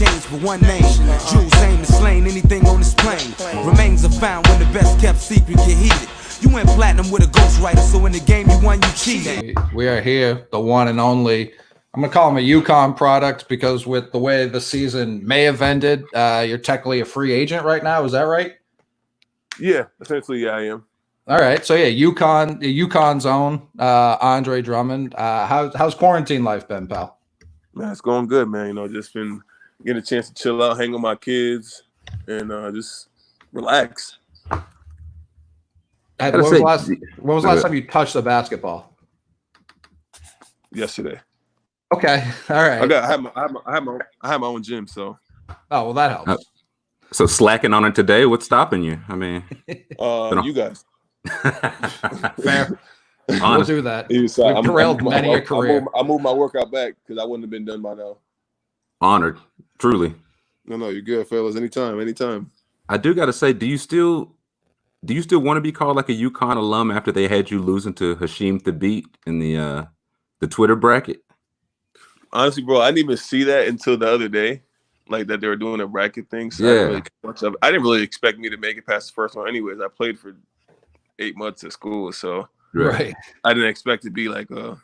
changed for one name. Jules aim is slain, anything on this plane. Remains are found when the best kept secret get heated. You went platinum with a ghostwriter, so in the game you won, you cheated. We are here, the one and only. I'm gonna call him a UConn product because with the way the season may have ended, you're technically a free agent right now. Is that right? Yeah, essentially, yeah, I am. All right, so yeah, UConn's own Andre Drummond. How's quarantine life been, pal? Man, it's going good, man. You know, just been getting a chance to chill out, hang with my kids, and just relax. When was the last time you touched the basketball? Yesterday. Okay, all right. I have my own gym, so. Oh well, that helps. So slacking on it today? What's stopping you? I mean, you guys. Fair. We'll do that. We've derailed many a career. I moved my workout back because I wouldn't have been done by now. Honored, truly. No, you're good, fellas. Anytime. I do got to say, do you still want to be called like a UConn alum after they had you losing to Hasheem Thabeet in the Twitter bracket? Honestly, bro, I didn't even see that until the other day, like that they were doing a bracket thing. So yeah. I didn't really expect me to make it past the first one. Anyways, I played for 8 months at school, so right. I didn't expect to be like a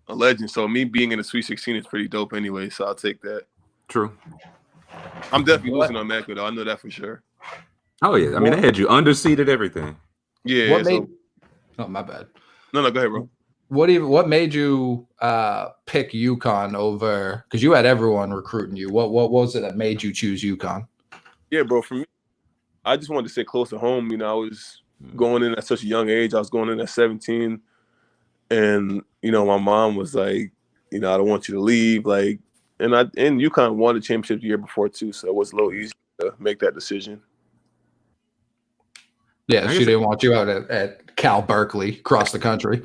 legend. So me being in the Sweet 16 is pretty dope anyway. So I'll take that. True. I'm definitely losing on Mecca though. I know that for sure. Oh yeah, I mean they had you underseeded everything. Yeah. Oh my bad. No, go ahead, bro. What made you pick UConn over? Because you had everyone recruiting you. What was it that made you choose UConn? Yeah, bro. For me, I just wanted to stay close to home. You know, I was going in at such a young age. I was going in at 17, and you know, my mom was like, you know, I don't want you to leave. Like, and UConn won the championship the year before too, so it was a little easier to make that decision. Yeah, she didn't want you out at Cal Berkeley across the country.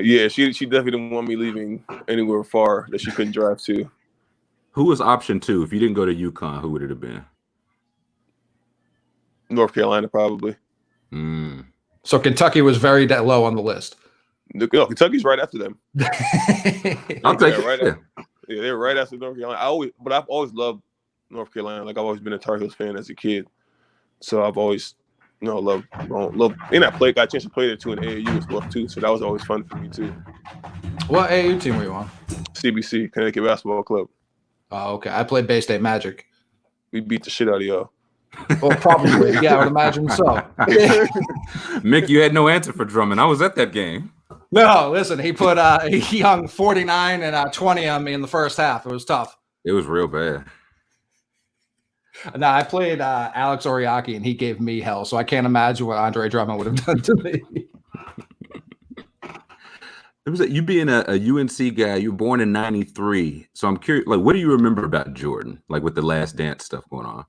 Yeah, she definitely didn't want me leaving anywhere far that she couldn't drive to. Who was option 2? If you didn't go to UConn, who would it have been? North Carolina, probably. So Kentucky was very low on the list. No, Kentucky's right after them. I'll take it. Yeah, they're right after North Carolina. I've always loved North Carolina. Like I've always been a Tar Heels fan as a kid, so I've always, you know, love. And I got a chance to play there too in AAU as well too. So that was always fun for me too. What AAU team were you on? CBC, Connecticut Basketball Club. Oh, okay. I played Bay State Magic. We beat the shit out of y'all. Well, probably. Yeah, I would imagine so. Mick, you had no answer for Drummond. I was at that game. No, listen, he hung 49 and 20 on me in the first half. It was tough. It was real bad. No, I played Alex Oriaki, and he gave me hell, so I can't imagine what Andre Drummond would have done to me. It was you being a UNC guy. You were born in '93, so I'm curious. Like, what do you remember about Jordan? Like with the Last Dance stuff going on.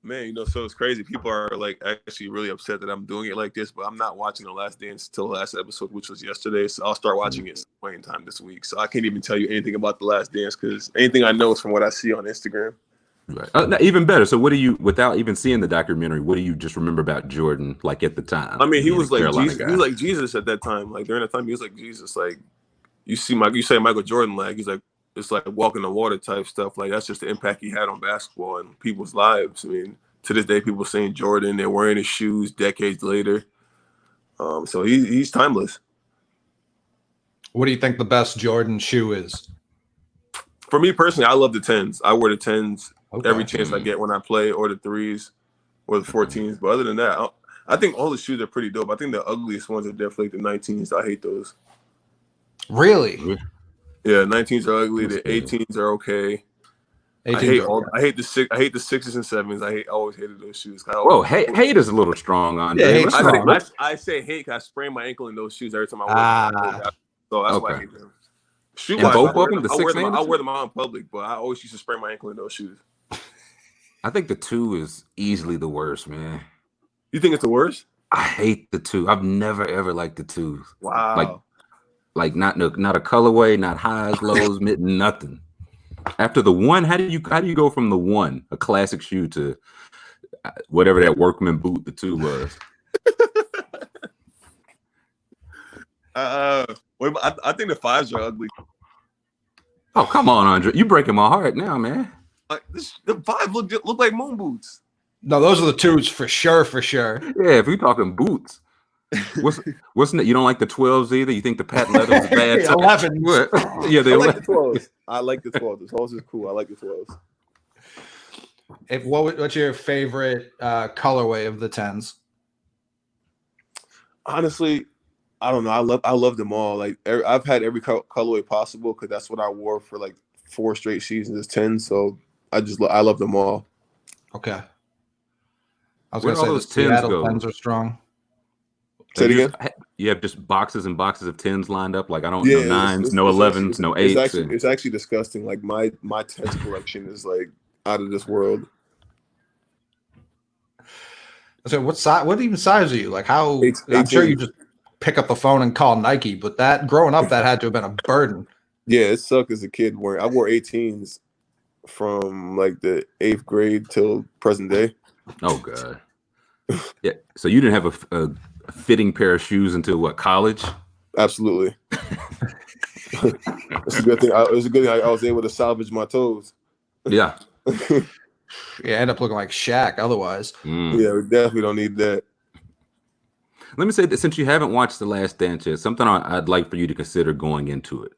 Man, you know, so it's crazy. People are like actually really upset that I'm doing it like this, but I'm not watching The Last Dance till the last episode, which was yesterday. So I'll start watching it playing time this week. So I can't even tell you anything about The Last Dance because anything I know is from what I see on Instagram. Right. No, even better. So what do you, without even seeing the documentary, what do you just remember about Jordan, like at the time? I mean, he was like Jesus. He was like Jesus at that time. Like during that time, he was like Jesus. Like you say Michael Jordan, like he's like, it's like walking the water type stuff. Like that's just the impact he had on basketball and people's lives. I mean, to this day, people saying Jordan, they're wearing his shoes decades later. So he's timeless. What do you think the best Jordan shoe is? For me personally, I love the 10s. I wear the 10s every chance I get when I play, or the 3s, or the 14s. But other than that, I think all the shoes are pretty dope. I think the ugliest ones are definitely the 19s. I hate those. Really? Yeah, 19s are ugly. The 18s are okay. I hate the 6s and 7s. I always hated those shoes. Whoa, hate is a little strong on yeah, I say hate because I sprain my ankle in those shoes every time I wear them. So that's why I hate them. Both of them, the 6 and I wear them out in public, but I always used to sprain my ankle in those shoes. I think the 2 is easily the worst, man. You think it's the worst? I hate the 2. I've never ever liked the 2s. Wow. Like not a colorway, not highs, lows, mitten, nothing. After the 1, how do you go from the 1, a classic shoe, to whatever that workman boot the 2 was? I think the 5s are ugly. Oh, come on, Andre. You breaking my heart now, man. The 5 look like moon boots. No, those are the 2s for sure. Yeah, if we talking boots. What's you don't like the 12s either? You think the patent leather was bad? 11s. Yeah, I like the 12s. I like the 12s. The 12s is cool. I like the 12s. What's your favorite colorway of the 10s? Honestly, I don't know. I love them all. Like I've had every colorway possible because that's what I wore for like 4 straight seasons as 10. So I love them all. Okay. I was Where going to say the 10s Seattle go? 10s are strong. Say it again. You have just boxes and boxes of 10s lined up. Like I don't know 9s, no 11s, no 8s. It's actually disgusting. Like my 10s collection is like out of this world. So what size? What even size are you? Like how? 18. I'm sure you just pick up the phone and call Nike, but that growing up, that had to have been a burden. Yeah, it sucked as a kid. I wore 18s from like the 8th grade till present day. Oh god. Yeah. So you didn't have a fitting pair of shoes until what, college? Absolutely. It's a good thing. It was a good thing I was able to salvage my toes. Yeah. Yeah, end up looking like Shaq otherwise. Yeah, we definitely don't need that. Let me say that since you haven't watched The Last Dance yet, something I'd like for you to consider going into it.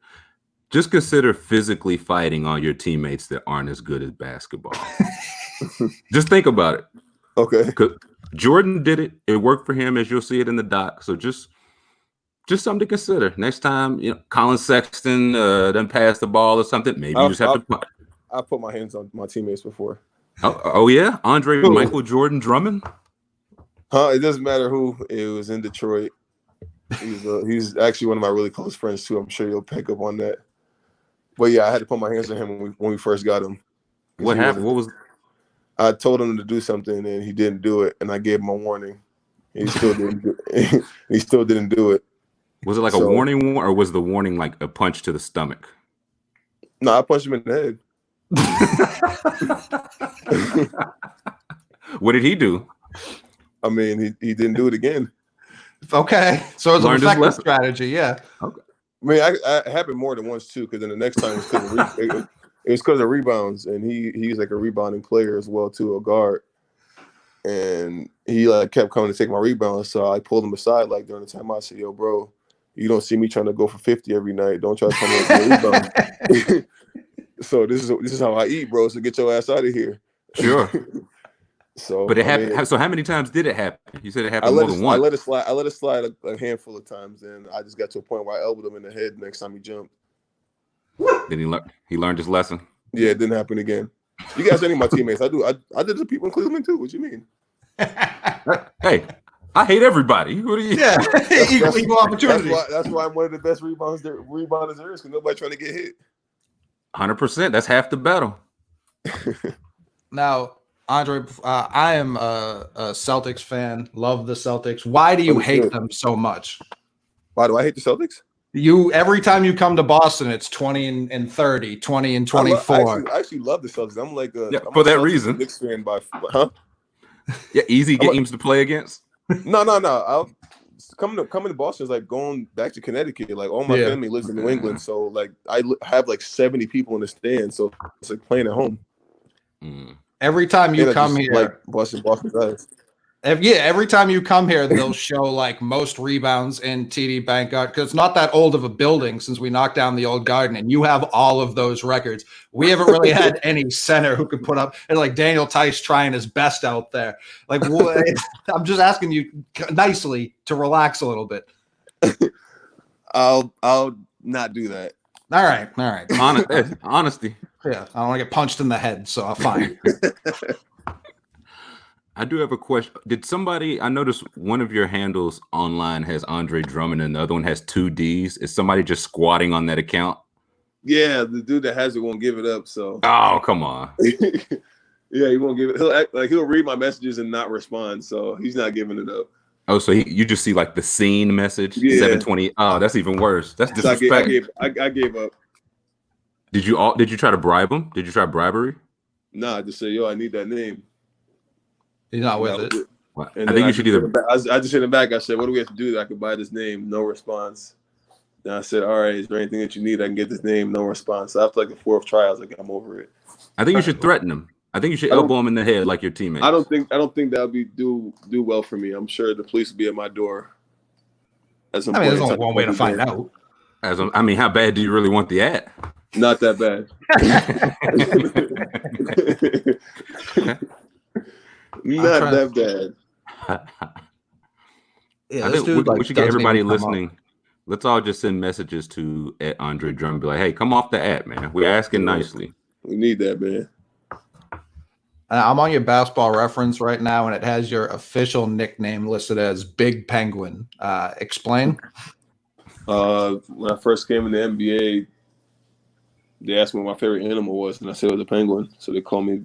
Just consider physically fighting on your teammates that aren't as good at basketball. Just think about it. Okay. Jordan did it. It worked for him, as you'll see it in the doc. So just something to consider. Next time, Colin Sexton doesn't pass the ball or something, maybe you just have to punt. I put my hands on my teammates before. Oh yeah? Michael Jordan Drummond? It doesn't matter who. It was in Detroit. He's actually one of my really close friends too. I'm sure you'll pick up on that. But yeah, I had to put my hands on him when we first got him. What happened? I told him to do something and he didn't do it, and I gave him a warning. He still didn't. He still didn't do it. Was it like a warning, or was the warning like a punch to the stomach? No, I punched him in the head. What did he do? I mean, he didn't do it again. Okay, so it's an effective strategy. Yeah. I Okay. mean, it happened more than once too, because then the next time it was because of rebounds, and he's like a rebounding player as well too, a guard, and he like kept coming to take my rebounds. So I pulled him aside like during the time. I said, "Yo, bro, you don't see me trying to go for 50 every night. Don't try to come in with rebound." So this is how I eat, bro. So get your ass out of here. Sure. So, but it happened. So how many times did it happen? You said it happened more than once. I let it slide a handful of times, and I just got to a point where I elbowed him in the head next time he jumped. Then he learned his lesson. Yeah, it didn't happen again. You guys, any of my teammates, I do. I did it to people in Cleveland too. What you mean? Hey, I hate everybody. What are you? Yeah, equal opportunity. That's why I'm one of the best rebounders there is, because nobody trying to get hit. 100%. That's half the battle. Now, Andre, I am a Celtics fan. Love the Celtics. Why do you hate them so much? Why do I hate the Celtics? Every time you come to Boston, it's 20 and 30, 20 and 24. I actually love the Celtics. I'm like for that reason. Knicks fan Yeah, easy games to play against. No. Coming to Boston is like going back to Connecticut. Like all my family lives in New England, so like I have like 70 people in the stand, so it's like playing at home. Every time you come here, like Boston guys. Every time you come here, they'll show like most rebounds in TD Bank Garden, because it's not that old of a building since we knocked down the old Garden, and you have all of those records. We haven't really had any center who could put up, and like Daniel Tice trying his best out there. Like, I'm just asking you nicely to relax a little bit. I'll not do that. All right. Honesty. Yeah, I don't want to get punched in the head, so I'm fine. I do have a question. I noticed one of your handles online has Andre Drummond and the other one has 2 Ds. Is somebody just squatting on that account? Yeah, the dude that has it won't give it up. So. Oh, come on. Yeah, he won't give it. He'll read my messages and not respond. So he's not giving it up. Oh, so you just see like the scene message, 720. Oh, that's even worse. That's disrespect. I gave up. Did you try to bribe him? Did you try bribery? Nah, I just say, yo, I need that name. He's not with it. And I think you should either. I just hit him back. I said, what do we have to do that I could buy this name? No response. Then I said, all right, is there anything that you need? I can get this name. No response. So after like the fourth try, I was like, I'm over it. I think you should threaten him. I think you should elbow him in the head like your teammate. I don't think that would be do well for me. I'm sure the police will be at my door. There's only one way to find out. I mean, how bad do you really want the ad? Not that bad. Not that bad. Yeah, I think we should get everybody listening. Let's all just send messages to Andre Drummond and be like, hey, come off the ad, man. We're asking nicely. We need that, man. I'm on your Basketball Reference right now, and it has your official nickname listed as Big Penguin. Explain. When I first came in the NBA, they asked me what my favorite animal was, and I said it was a penguin. So they call me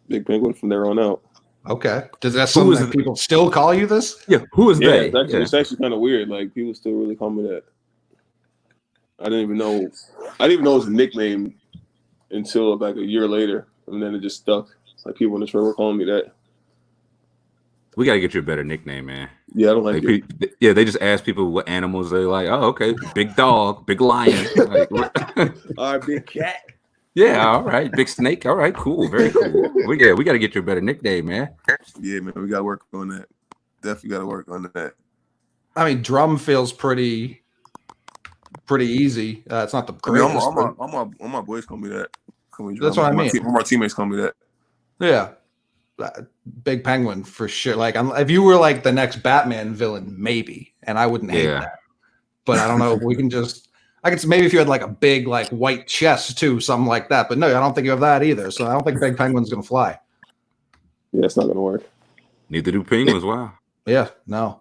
Big Penguin from there on out. Okay. Does that something that people still call you this? Yeah. Who is they? It's actually kind of weird. Like people still really call me that. I didn't even know it was a nickname until like a year later, and then it just stuck. Like people in the trade were calling me that. We got to get you a better nickname, man. Yeah, I don't like it. Yeah, they just ask people what animals they like. Oh, okay. Big dog, big lion. Like, all right, big cat. Yeah, all right. Big snake. All right, cool. Very cool. We got to get you a better nickname, man. Yeah, man. We got to work on that. Definitely got to work on that. I mean, Drum feels pretty easy. It's not the greatest. All my boys call me that. That's what I mean. All my teammates call me that. Yeah. Big Penguin for sure. Like, if you were like the next Batman villain, maybe, and I wouldn't hate that. But I don't know if we can just. I could maybe if you had like a big like white chest too, something like that. But no, I don't think you have that either. So I don't think Big Penguin's gonna fly. Yeah, it's not gonna work. Neither do penguins. Wow. Yeah, no.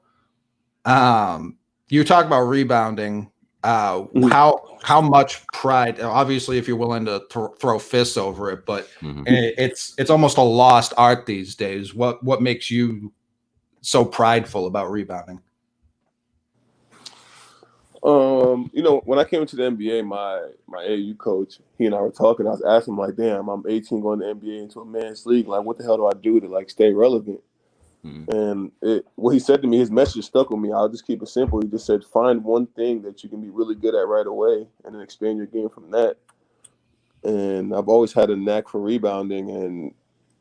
You talk about rebounding. How much pride? Obviously, if you're willing to throw fists over it, but it's almost a lost art these days. What makes you so prideful about rebounding? When I came into the NBA, my AAU coach, he and I were talking. I was asking him, like, damn, I'm 18 going to the NBA into a man's league. Like, what the hell do I do to like stay relevant? And what he said to me, his message stuck with me. I'll just keep it simple. He just said, find one thing that you can be really good at right away and then expand your game from that. And I've always had a knack for rebounding, and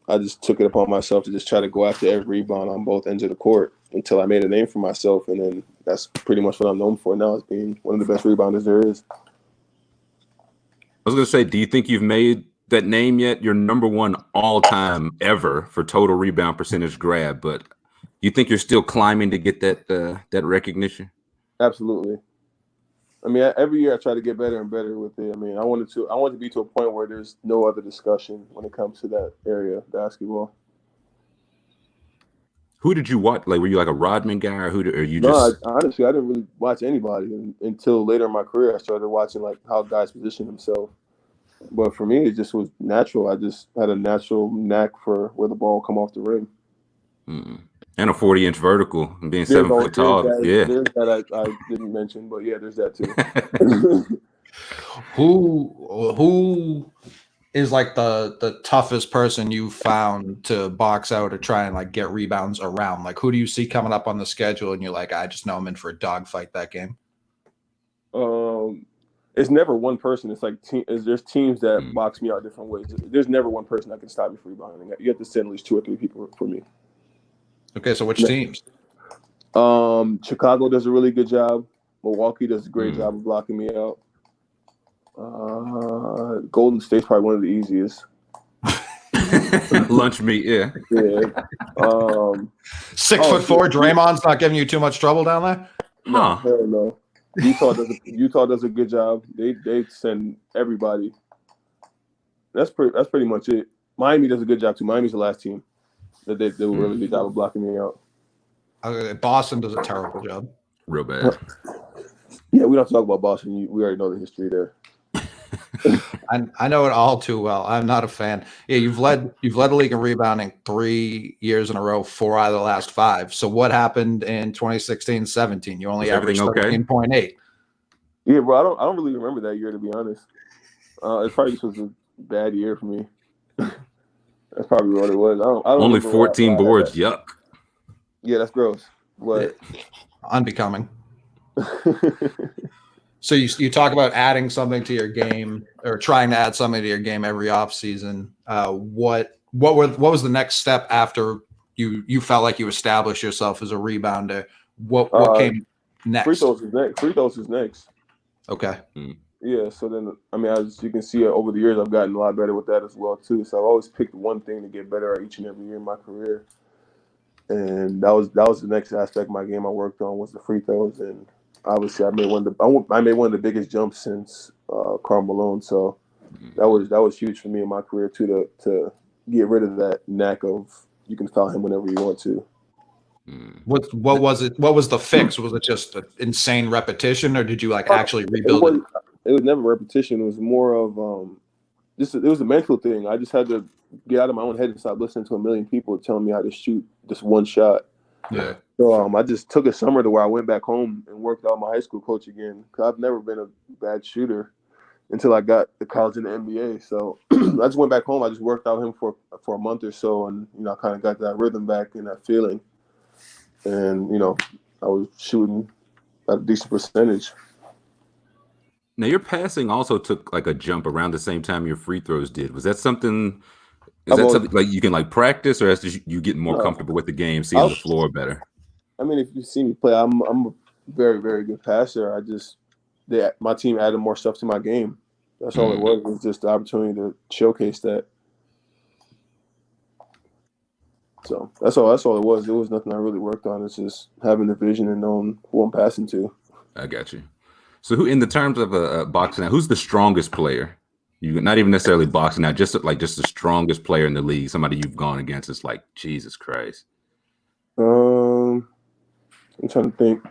I just took it upon myself to just try to go after every rebound on both ends of the court until I made a name for myself. And then that's pretty much what I'm known for now, as being one of the best rebounders there is. I was going to say, do you think you've made that name yet? You're number one all time ever for total rebound percentage grab, but you think you're still climbing to get that recognition? Absolutely. I mean, every year I try to get better and better with it. I mean, I want to be to a point where there's no other discussion when it comes to that area of basketball. Who did you watch? Like, were you like a Rodman guy, or honestly, I didn't really watch anybody until later in my career. I started watching like how guys position themselves. But for me, it just was natural. I just had a natural knack for where the ball come off the rim. And a 40-inch vertical and being 7 foot tall. There's that I didn't mention, but yeah, there's that too. Who is like the toughest person you found to box out or try and like get rebounds around? Like, who do you see coming up on the schedule and you're like, I just know I'm in for a dogfight that game? It's never one person. It's like there's teams that box me out different ways. There's never one person that can stop me from rebounding. You have to send at least 2 or 3 people for me. Okay, so which teams? Chicago does a really good job. Milwaukee does a great job of blocking me out. Golden State's probably one of the easiest. Lunch meat, yeah. Yeah. 6'4", Draymond's not giving you too much trouble down there? No, hell no. Utah does a good job. They send everybody. That's pretty much it. Miami does a good job too. Miami's the last team that they do a really good job of blocking me out. Boston does a terrible job. Real bad. Yeah, we don't talk about Boston. We already know the history there. I know it all too well. I'm not a fan. Yeah, you've led the league in rebounding 3 years in a row, 4 out of the last 5. So what happened in 2016-17? You only averaged 13.8. Yeah, bro. I don't really remember that year, to be honest. It probably just was a bad year for me. That's probably what it was. I don't only 14 boards. Yuck. Yeah, that's gross. But unbecoming. So you talk about adding something to your game or trying to add something to your game every offseason. What was the next step after you felt like you established yourself as a rebounder? What came next? Free throws is next. Free throws is next. Okay. Yeah. So then, I mean, as you can see, over the years, I've gotten a lot better with that as well too. So I've always picked one thing to get better at each and every year in my career, and that was the next aspect of my game I worked on was the free throws. And obviously, I made one of the biggest jumps since Karl Malone. So that was huge for me in my career too to get rid of that knack of you can foul him whenever you want to. What was it? What was the fix? Was it just an insane repetition, or did you actually rebuild it? It was never repetition. It was more of it was a mental thing. I just had to get out of my own head and stop listening to a million people telling me how to shoot this one shot. Yeah. So I just took a summer to where I went back home and worked out my high school coach again. Cause I've never been a bad shooter until I got to college and the NBA. So I just went back home. I just worked out him for a month or so, and I kind of got that rhythm back and that feeling. And I was shooting at a decent percentage. Now your passing also took like a jump around the same time your free throws did. Was that something? Something like you can practice, or as you get more comfortable with the game, seeing the floor better? I mean, if you see me play, I'm a very, very good passer. My team added more stuff to my game. That's all it was. It was just the opportunity to showcase that. So that's all it was. It was nothing I really worked on. It's just having the vision and knowing who I'm passing to. I got you. So who, in the terms of boxing out, who's the strongest player? You not even necessarily boxing out, just the strongest player in the league, somebody you've gone against. It's like, Jesus Christ. I'm trying to think.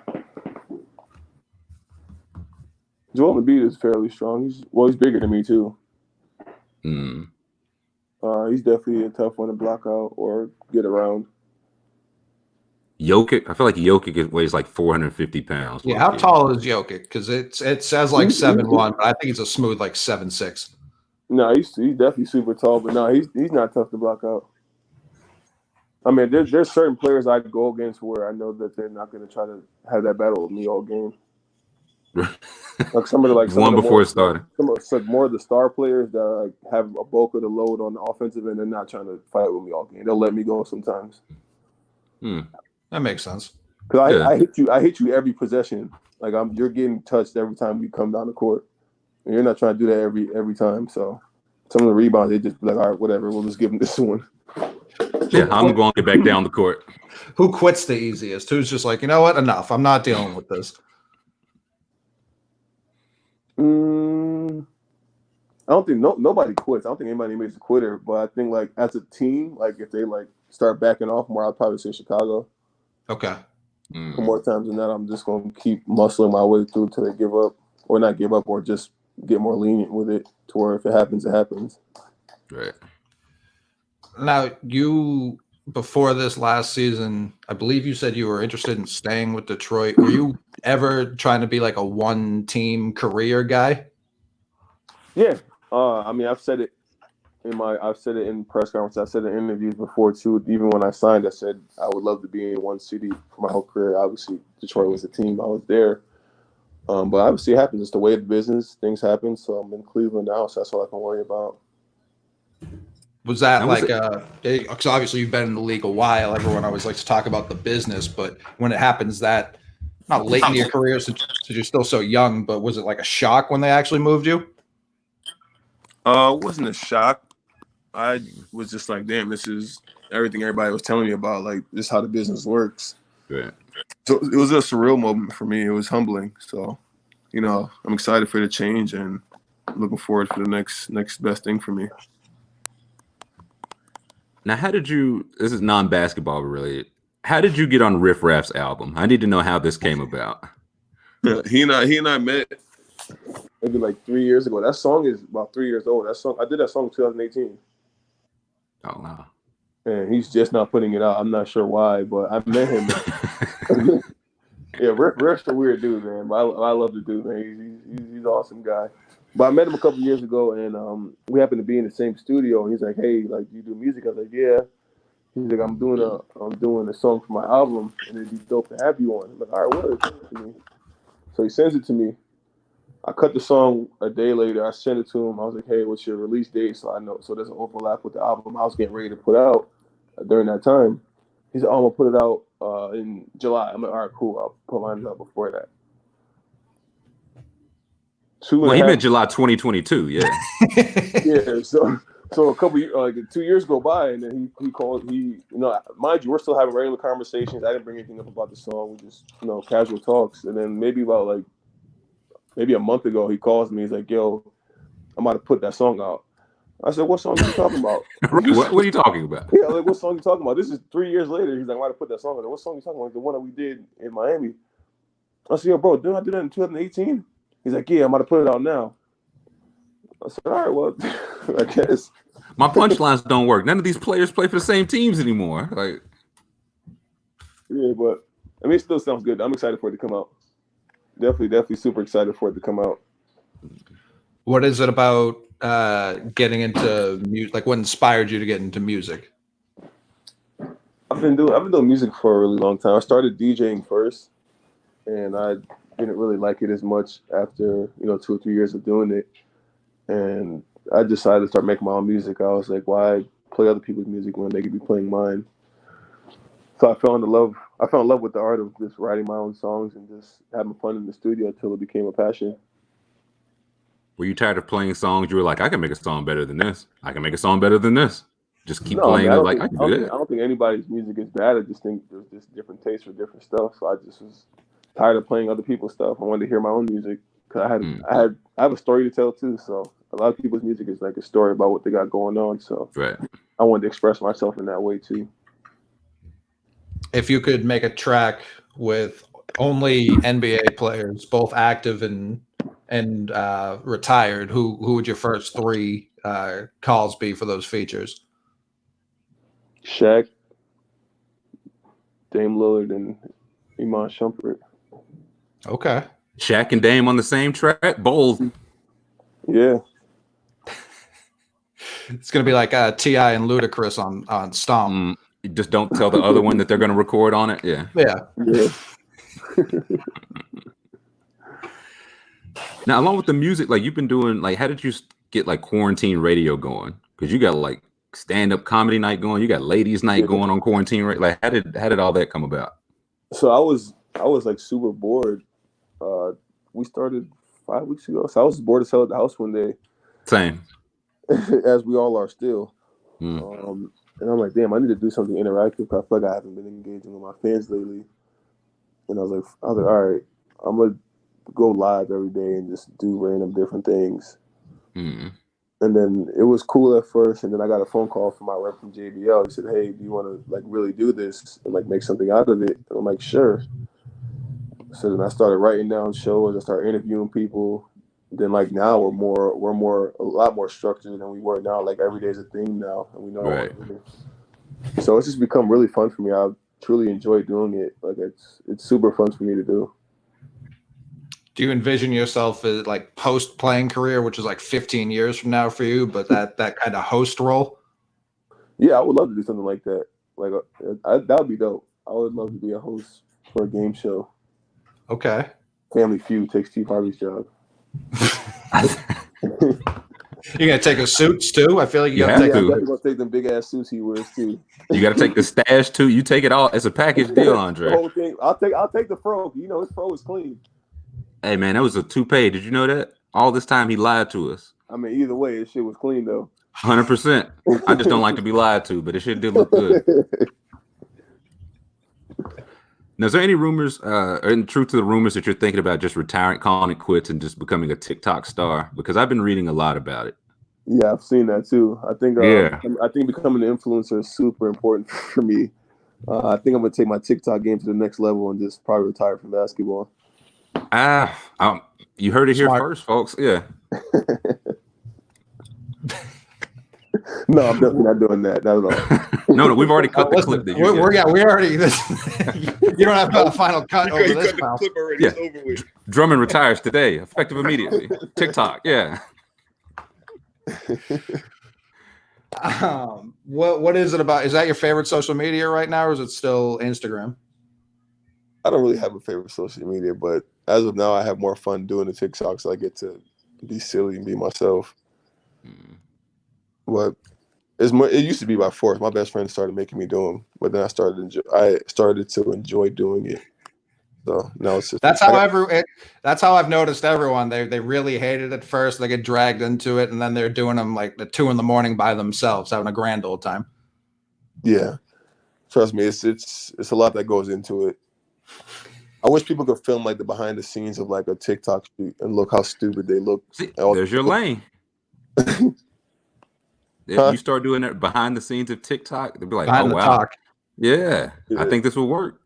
Joel Embiid is fairly strong. He's bigger than me too. He's definitely a tough one to block out or get around. Jokic, I feel like Jokic weighs like 450 pounds. Yeah, how tall is Jokic? Because it says 7'1", but I think he's a smooth 7'6". No, he's definitely super tall, but no, he's not tough to block out. I mean, there's certain players I go against where I know that they're not going to try to have that battle with me all game. Like some of before it started. More of the star players that have a bulk of the load on the offensive end, they're not trying to fight with me all game. They'll let me go sometimes. That makes sense. Because I hit you every possession. Like you're getting touched every time you come down the court. And you're not trying to do that every time. So some of the rebounds, they just be like, all right, whatever, we'll just give them this one. Yeah, I'm going to get back down the court. Who quits the easiest? Who's just like, you know what? Enough. I'm not dealing with this. I don't think nobody quits. I don't think anybody makes a quitter. But I think as a team, if they start backing off more, I'd probably say Chicago. Okay. More times than that, I'm just going to keep muscling my way through till they give up, or not give up, or just get more lenient with it to where if it happens, it happens. Right. Now, before this last season, I believe you said you were interested in staying with Detroit. Were you ever trying to be like a one-team career guy? Yeah. I mean, I've said it in press conferences. I've said it in interviews before too. Even when I signed, I said I would love to be in one city for my whole career. Obviously, Detroit was the team. I was there. But obviously, it happens. It's the way of the business. Things happen. So I'm in Cleveland now, so that's all I can worry about. Was that because obviously you've been in the league a while. Everyone always likes to talk about the business, but when it happens that not late in your career since you're still so young, but was it like a shock when they actually moved you? It wasn't a shock. I was just like, damn, this is everything everybody was telling me about. Like, this is how the business works. Yeah. So it was a surreal moment for me. It was humbling. So, I'm excited for the change and looking forward for the next best thing for me. Now, this is non-basketball related. How did you get on Riff Raff's album? I need to know how this came about. Yeah, he and I met maybe 3 years ago. That song is about 3 years old. I did that song in 2018. Oh, wow. And he's just not putting it out. I'm not sure why, but I met him. Yeah, Riff's a weird dude, man. But I love the dude, man. He's an awesome guy. But I met him a couple years ago, and we happened to be in the same studio. And he's like, "Hey, you do music?" I was like, "Yeah." He's like, "I'm doing a song for my album, and it'd be dope to have you on." I'm like, "All right, what?" So he sends it to me. I cut the song a day later. I sent it to him. I was like, hey, what's your release date? So I know, so there's an overlap with the album I was getting ready to put out during that time. He said, oh, I'm going to put it out in July. I'm like, all right, cool. I'll put mine out before that. Well, he meant July 2022, yeah. Yeah, so a couple years, like 2 years go by, and then he called. Mind you, we're still having regular conversations. I didn't bring anything up about the song. We just, casual talks. And then maybe a month ago, he calls me. He's like, yo, I'm about to put that song out. I said, what song are you talking about? What are you talking about? Yeah, like, what song are you talking about? This is 3 years later. He's like, I'm about to put that song out. What song are you talking about? Like, the one that we did in Miami. I said, yo, bro, didn't I do that in 2018? He's like, yeah, I'm about to put it out now. I said, all right, well, I guess. My punchlines don't work. None of these players play for the same teams anymore. Like, yeah, but I mean, it still sounds good. I'm excited for it to come out. Definitely super excited for it to come out. What is it about getting into music? Like, what inspired you to get into music? I've been doing music for a really long time. I started DJing first, and I didn't really like it as much after 2 or 3 years of doing it, and I decided to start making my own music. I was like, why play other people's music when they could be playing mine? So I fell in love with the art of just writing my own songs and just having fun in the studio until it became a passion. Were you tired of playing songs? You were like, I can make a song better than this. I can make a song better than this. Just keep playing. I can do that. I don't think anybody's music is bad. I just think there's just different tastes for different stuff. So I just was tired of playing other people's stuff. I wanted to hear my own music because I have a story to tell too. So a lot of people's music is like a story about what they got going on. So right. I wanted to express myself in that way too. If you could make a track with only NBA players, both active and retired, who would your first three calls be for those features? Shaq, Dame Lillard, and Iman Shumpert. Okay. Shaq and Dame on the same track? Bold. Yeah. It's going to be like T.I. and Ludacris on Stomp. You just don't tell the other one that they're going to record on it? Yeah. Yeah. Now, along with the music, like you've been doing, like, how did you get like quarantine radio going? Because you got like stand-up comedy night going, you got ladies night going on quarantine. Right? Like, how did all that come about? So I was like super bored. We started 5 weeks ago, so I was bored as hell at the house one day. Same. As we all are still. And I'm like, damn, I need to do something interactive. I feel like I haven't been engaging with my fans lately. And I was like, all right, I'm gonna go live every day and just do random different things. And then it was cool at first, and then I got a phone call from my rep from JBL. He said, hey, do you want to like really do this and like make something out of it? And I'm like, sure. So then I started writing down shows. I started interviewing people. Then like now we're a lot more structured than we were now. Like every day's a theme now, and we know what we're doing. So it's just become really fun for me. I truly enjoy doing it. Like it's super fun for me to do. Do you envision yourself as like post playing career, which is like 15 years from now for you, but that kind of host role? Yeah, I would love to do something like that. Like that would be dope. I would love to be a host for a game show. Okay. Family Feud takes Steve Harvey's job. You gonna take his suits too? I feel like you gotta take. I'm definitely gonna take them big ass suits he wears too. You gotta take the stash too. You take it all. It's a package deal, Andre. The whole thing. I'll take the fro. You know his fro is clean. Hey man, that was a toupee. Did you know that? All this time he lied to us. I mean, either way, his shit was clean though. 100%. I just don't like to be lied to, but it shit did look good. Now, is there any rumors, in truth to the rumors that you're thinking about just retiring, calling it quits, and just becoming a TikTok star? Because I've been reading a lot about it. Yeah, I've seen that too. I think becoming an influencer is super important for me. I think I'm gonna take my TikTok game to the next level and just probably retire from basketball. You heard it here first, folks. Yeah. No, I'm definitely not doing that. Not at all. No, we've already cut the clip. We already. You don't have a final cut over this. The clip already. Yeah. It's over with. Drummond retires today, effective immediately. TikTok, yeah. What is it about? Is that your favorite social media right now, or is it still Instagram? I don't really have a favorite social media, but as of now, I have more fun doing the TikToks. I get to be silly and be myself. But it's more. It used to be by force. My best friend started making me do them, but then I started to enjoy doing it. So now it's just that's how I've noticed everyone. They really hate it at first. They get dragged into it, and then they're doing them like at 2 a.m. by themselves, having a grand old time. Yeah, trust me, it's a lot that goes into it. I wish people could film like the behind the scenes of like a TikTok shoot and look how stupid they look. See, there's your lane. If you start doing that behind the scenes of TikTok, they'll be like, Behind "Oh the wow, talk. yeah, I think this will work."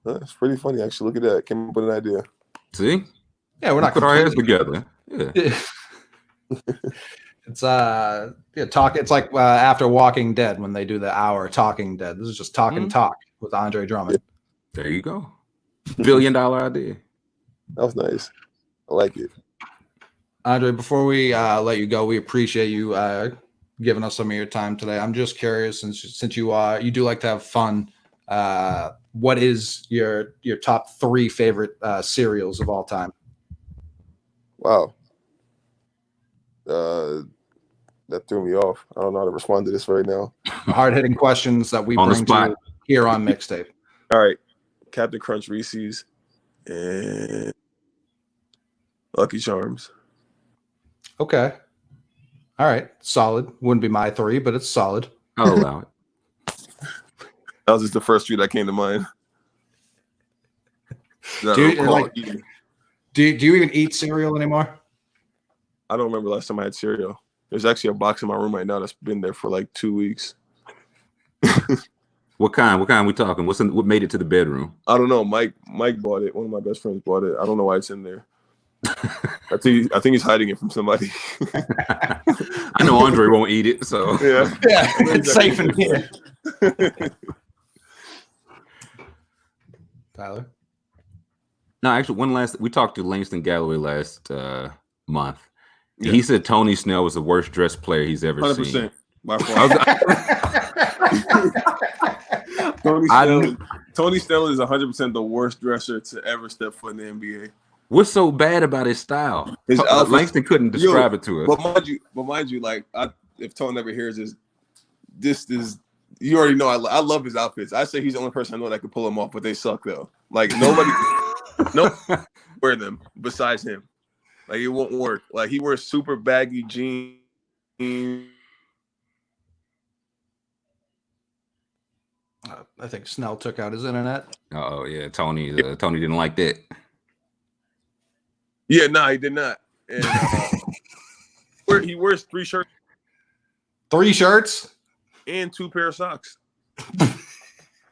It's pretty funny, actually. Look at that. Came up with an idea. See, Yeah, we're not put our heads together. Yeah, it's talk. It's like after Walking Dead when they do the hour Talking Dead. This is just talk with Andre Drummond. There you go. $1 billion idea. That was nice. I like it. Andre, before we let you go, we appreciate you giving us some of your time today. I'm just curious, since you do like to have fun, what is your top 3 favorite cereals of all time? Wow. That threw me off. I don't know how to respond to this right now. Hard-hitting questions that we bring to you here on Mixtape. All right. Captain Crunch, Reese's, and Lucky Charms. Okay. All right. Solid. Wouldn't be my 3, but it's solid. I'll allow it. That was just the first 3 that came to mind. Do you even eat cereal anymore? I don't remember last time I had cereal. There's actually a box in my room right now that's been there for like 2 weeks. What kind we talking? What made it to the bedroom? I don't know. Mike bought it. One of my best friends bought it. I don't know why it's in there. I think he's hiding it from somebody. I know Andre won't eat it, so yeah, it's safe in here. Tyler? No, actually, we talked to Langston Galloway last month. Yeah. He said Tony Snell was the worst dressed player he's ever 100%, seen. By far. Tony Snell is 100% the worst dresser to ever step foot in the NBA. What's so bad about his style? Langston couldn't describe it to us. But mind you, like if Tony never hears this is you already know I love his outfits. I say he's the only person I know that could pull them off, but they suck though. Like nobody wear them besides him. Like it won't work. Like he wears super baggy jeans. I think Snell took out his internet. Oh yeah, Tony didn't like that. Yeah, no, he did not. And he wears 3 shirts. 3 shirts? And 2 pair of socks.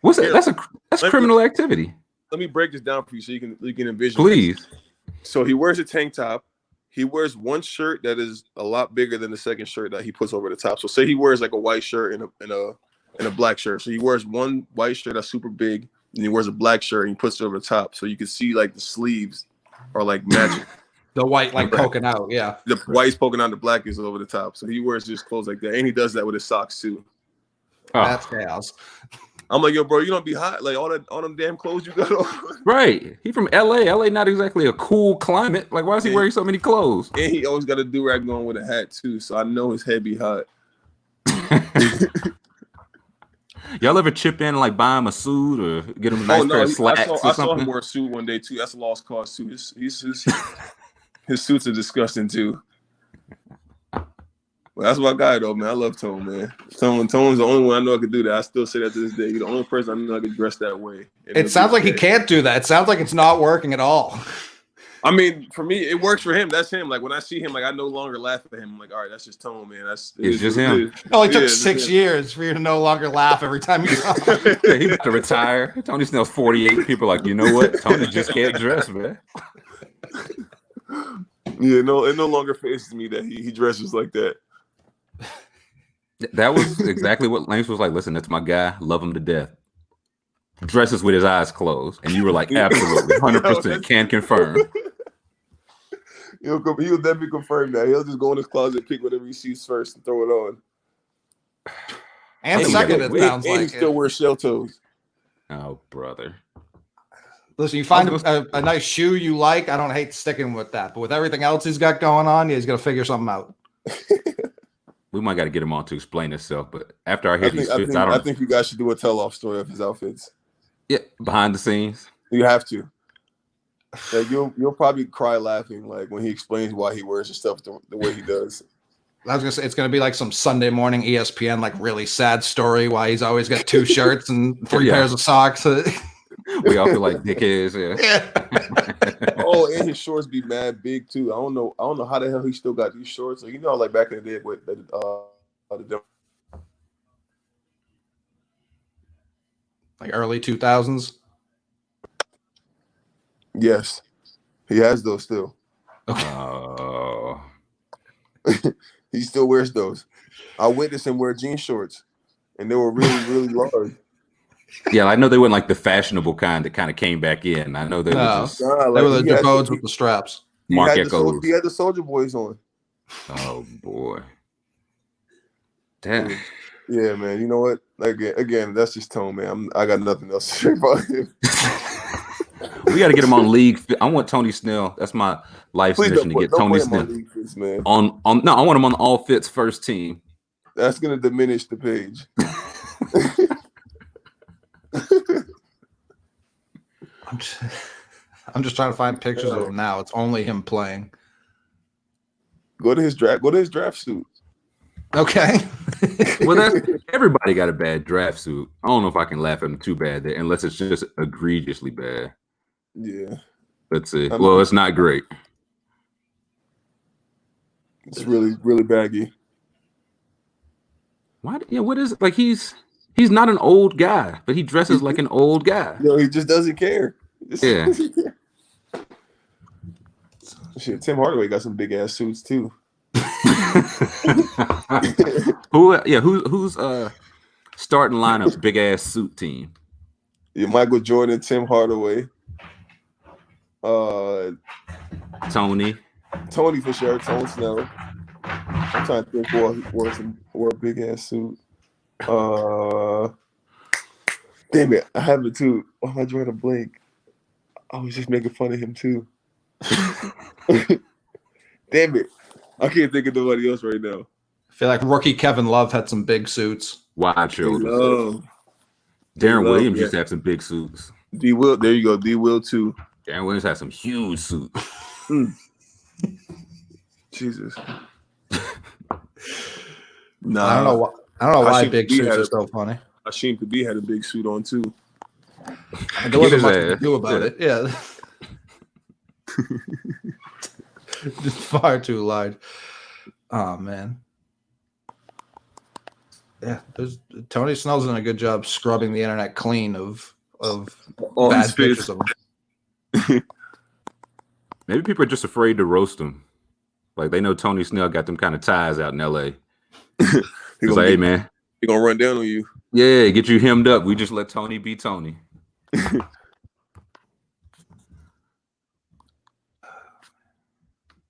What's that? That's criminal activity. Let me break this down for you so you can envision. Please. This. So he wears a tank top. He wears one shirt that is a lot bigger than the second shirt that he puts over the top. So say he wears like a white shirt and a black shirt. So he wears one white shirt that's super big, and he wears a black shirt and he puts it over the top. So you can see like the sleeves are like matching. The white like poking out, yeah. The white's poking out, the black is over the top. So he wears his clothes like that. And he does that with his socks too. Oh. That's chaos. I'm like, yo, bro, you don't be hot. Like all them damn clothes you got on. Right. He from LA. LA not exactly a cool climate. Like, why is he wearing so many clothes? And he always got a do-rag on with a hat too. So I know his head be hot. Y'all ever chip in and like buy him a suit or get him a nice pair of slacks or something? I saw him wear a suit one day too. That's a lost cause too. His suits are disgusting too. Well, that's my guy though, man. I love Tone, man. Tone's the only one I know I could do that. I still say that to this day. He's the only person I know I could dress that way. It sounds like he can't do that. It sounds like it's not working at all. I mean, for me, it works for him. That's him. Like when I see him, like I no longer laugh at him. I'm like, all right, that's just Tone, man. It's just him. It only took 6 years for you to no longer laugh every time you saw him. Yeah, he's about to retire. Tony Snell's 48. People are like, you know what? Tony just can't dress, man. Yeah, no, it no longer faces me that he dresses like that. That was exactly what Lance was like. Listen, that's my guy. Love him to death. Dresses with his eyes closed. And you were like, absolutely, 100%, can confirm. He'll definitely confirm that. He'll just go in his closet, pick whatever he sees first, and throw it on. And second, it sounds like he still wears shell toes. Oh, brother. Listen, you find a nice shoe you like. I don't hate sticking with that, but with everything else he's got going on, he's gonna figure something out. We might got to get him on to explain himself, but after I hear these fits, I think you guys should do a tell-off story of his outfits. Yeah, behind the scenes. You have to. Like you'll probably cry laughing like when he explains why he wears his stuff the way he does. I was gonna say it's gonna be like some Sunday morning ESPN like really sad story why he's always got 2 shirts and 3 pairs of socks. We all feel like dickheads. Yeah. Oh, and his shorts be mad big too. I don't know how the hell he still got these shorts. Like, like back in the day with like early 2000s. Yes, he has those still. Oh. He still wears those. I witnessed him wear jean shorts, and they were really, really large. Yeah, I know they weren't like the fashionable kind that kind of came back in. I know they were just they were the Drummond with the straps. Mark Echoes. He had the Soldier Boys on. Oh boy. Damn. Yeah, man. You know what? Again, that's just Tone, man. I got nothing else to say about him. We got to get him on league. I want Tony Snell. That's my life's mission to get Tony Snell on. No, I want him on all fits first team. That's gonna diminish the page. I'm just trying to find pictures of him now. It's only him playing. Go to his draft suit. Okay. Well, everybody got a bad draft suit. I don't know if I can laugh at him too bad there, unless it's just egregiously bad. Yeah. Let's see. Well, it's not great. It's really, really baggy. Why? Yeah. What is it? Like he's not an old guy, but he dresses like an old guy. No, he just doesn't care. Yeah. Shit, Tim Hardaway got some big ass suits too. Who's starting lineup big ass suit team? Yeah, Michael Jordan, Tim Hardaway, Tony for sure, Tony Snell. I'm trying to think who wore a big ass suit. Damn it, I have it too. Why am I drawing a blank? I was just making fun of him too. Damn it. I can't think of nobody else right now. I feel like rookie Kevin Love had some big suits. Wide shoulders. Darren Williams used to have some big suits. D Will, there you go. D Will too. Darren Williams had some huge suits. Jesus. Nah, I don't know why big suits are so funny. Hasheem Thabeet had a big suit on too. And there wasn't much to do about it. Yeah. Just far too large. Oh man. Yeah, Tony Snell's done a good job scrubbing the internet clean of bad pictures of him. Maybe people are just afraid to roast him. Like they know Tony Snell got them kind of ties out in LA. He's like, hey man, he gonna run down on you. Yeah, get you hemmed up. We just let Tony be Tony.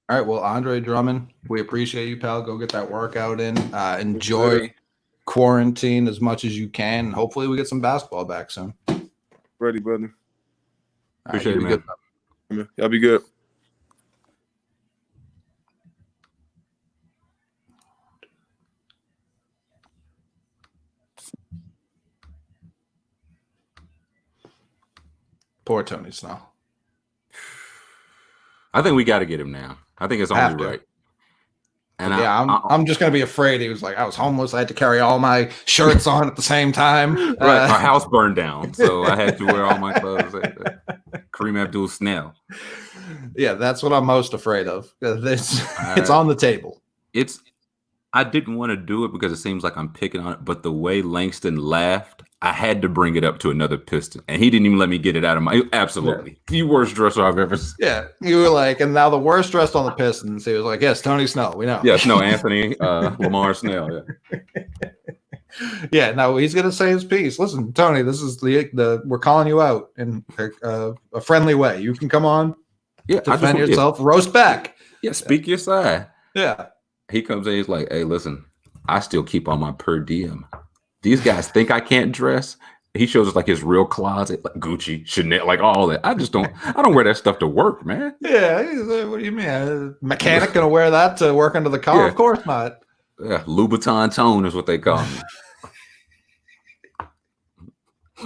All right, well, Andre Drummond, we appreciate you, pal. Go get that workout in. Enjoy quarantine as much as you can. Hopefully we get some basketball back soon. Ready, brother. Appreciate it, man. Y'all be good. Poor Tony Snell. I think we got to get him now. I think it's only right. And yeah, I'm just gonna be afraid. He was like, I was homeless. I had to carry all my shirts on at the same time. Right, our house burned down, so I had to wear all my clothes. Kareem Abdul-Snell. Yeah, that's what I'm most afraid of. It's on the table. I didn't want to do it because it seems like I'm picking on it, but the way Langston laughed, I had to bring it up to another Piston, and he didn't even let me get it out of my. Absolutely, the worst dresser I've ever seen. Yeah, you were like, and now the worst dressed on the Pistons. He was like, yes, Tony Snell. We know. Yes, no, Anthony Lamar Snell. Yeah. Yeah, no, he's gonna say his piece. Listen, Tony, this is the we're calling you out in a friendly way. You can come on, defend yourself, roast back. Yeah, speak your side. Yeah. He comes in, he's like, hey, listen, I still keep on my per diem. These guys think I can't dress, he shows us like his real closet, like Gucci, Chanel, like all that. I don't wear that stuff to work, man. Yeah, what do you mean? A mechanic gonna wear that to work under the car? Yeah. Of course not. Yeah, Louboutin tone is what they call me.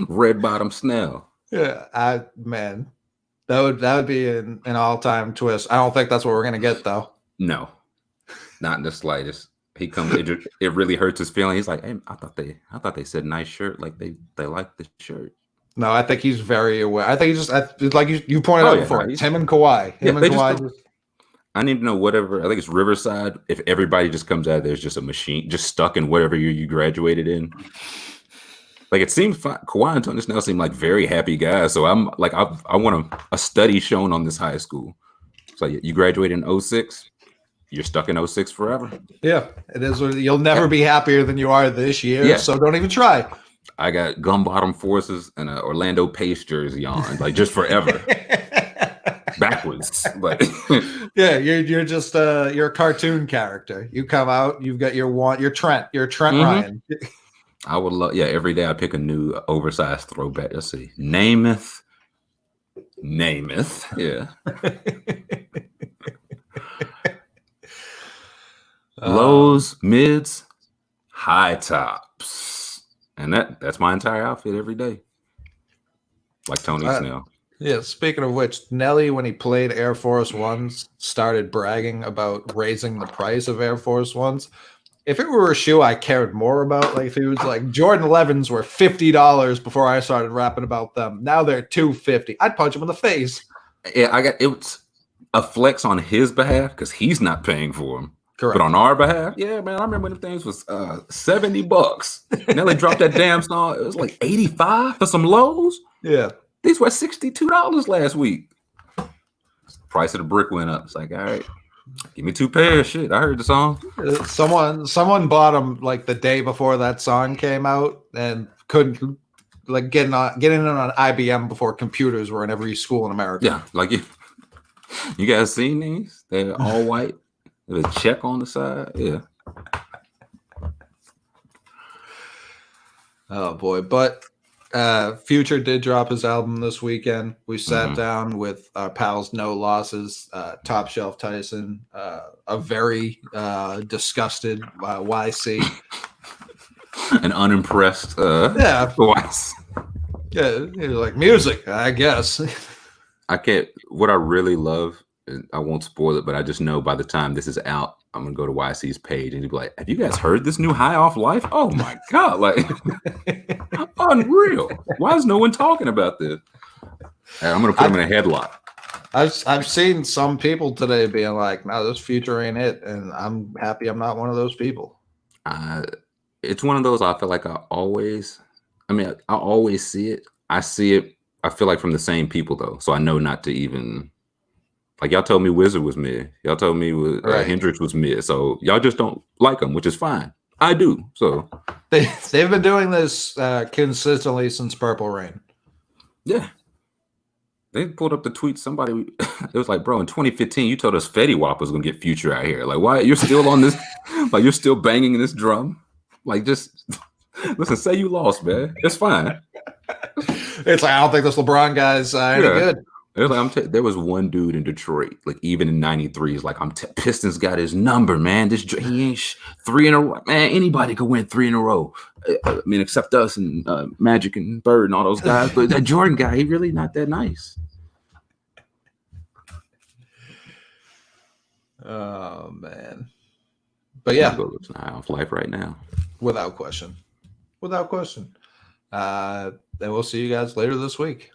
Red bottom Snell. Yeah, man, that would be an all-time twist. I don't think that's what we're gonna get though. No, not in the slightest. He comes. It really hurts his feeling. He's like, "Hey, I thought they said nice shirt. Like they like the shirt." No, I think he's very aware. I think he just like you pointed out before. It's him and Kawhi. I need to know whatever. I think it's Riverside. If everybody just comes out, there's just a machine just stuck in whatever year you graduated in. Like it seems fine. Kawhi and Tony Snell seem like very happy guys. So I'm like, I want a study shown on this high school. So you graduated in 06. You're stuck in 06 forever. Yeah, it is. You'll never be happier than you are this year. Yeah. So don't even try. I got gum bottom forces and an Orlando Pace jersey on, like just forever. Backwards. Like yeah, you're just you're a cartoon character. You come out, you've got you're Trent Ryan. I would love, every day I pick a new oversized throwback. Let's see. Namath. Yeah. Lows, mids, high tops. And that's my entire outfit every day. Like Tony Snell. Yeah, speaking of which, Nelly, when he played Air Force Ones, started bragging about raising the price of Air Force Ones. If it were a shoe I cared more about, like if it was like Jordan 11s were $50 before I started rapping about them. Now they're $250. I'd punch him in the face. Yeah, it's a flex on his behalf because he's not paying for them. Correct. But on our behalf, yeah, man, I remember when the things was $70. Nelly dropped that damn song. It was like 85 for some lows. Yeah. These were $62 last week. Price of the brick went up. It's like, all right, give me 2 pairs. Shit, I heard the song. Someone bought them like the day before that song came out and couldn't like getting in on IBM before computers were in every school in America. Yeah, like you guys seen these? They're all white. There's a check on the side. Yeah. Oh boy, but Future did drop his album this weekend. We sat down with our pals No Losses, Top Shelf Tyson, a very disgusted YC. An unimpressed YC. Yeah, he was like, music, I guess. I can't. What I really love, I won't spoil it, but I just know by the time this is out, I'm gonna go to YC's page and he'll be like, "Have you guys heard this new High Off Life? Oh my god, like unreal! Why is no one talking about this?" And I'm gonna put him in a headlock. I've seen some people today being like, "No, this Future ain't it," and I'm happy I'm not one of those people. It's one of those. I feel like I always see it. I see it. I feel like from the same people though, so I know not to even. Like y'all told me Wizard was mid. Y'all told me Hendrix was mid. So y'all just don't like him, which is fine. I do. So they've been doing this consistently since Purple Rain. Yeah. They pulled up the tweet. Somebody, it was like, bro, in 2015, you told us Fetty Wap was gonna get Future out here. Like, why you're still on this? Like, you're still banging this drum? Like, just listen. Say you lost, man. It's fine. It's like I don't think this LeBron guy's any good. It was like, there was one dude in Detroit, like even in '93, is like, Pistons got his number, man. He ain't 3 in a row, man. Anybody could win 3 in a row. I mean, except us and Magic and Bird and all those guys. But that Jordan guy, he really not that nice. Oh man, but yeah, go listen to High Off Life right now, without question. Then we'll see you guys later this week.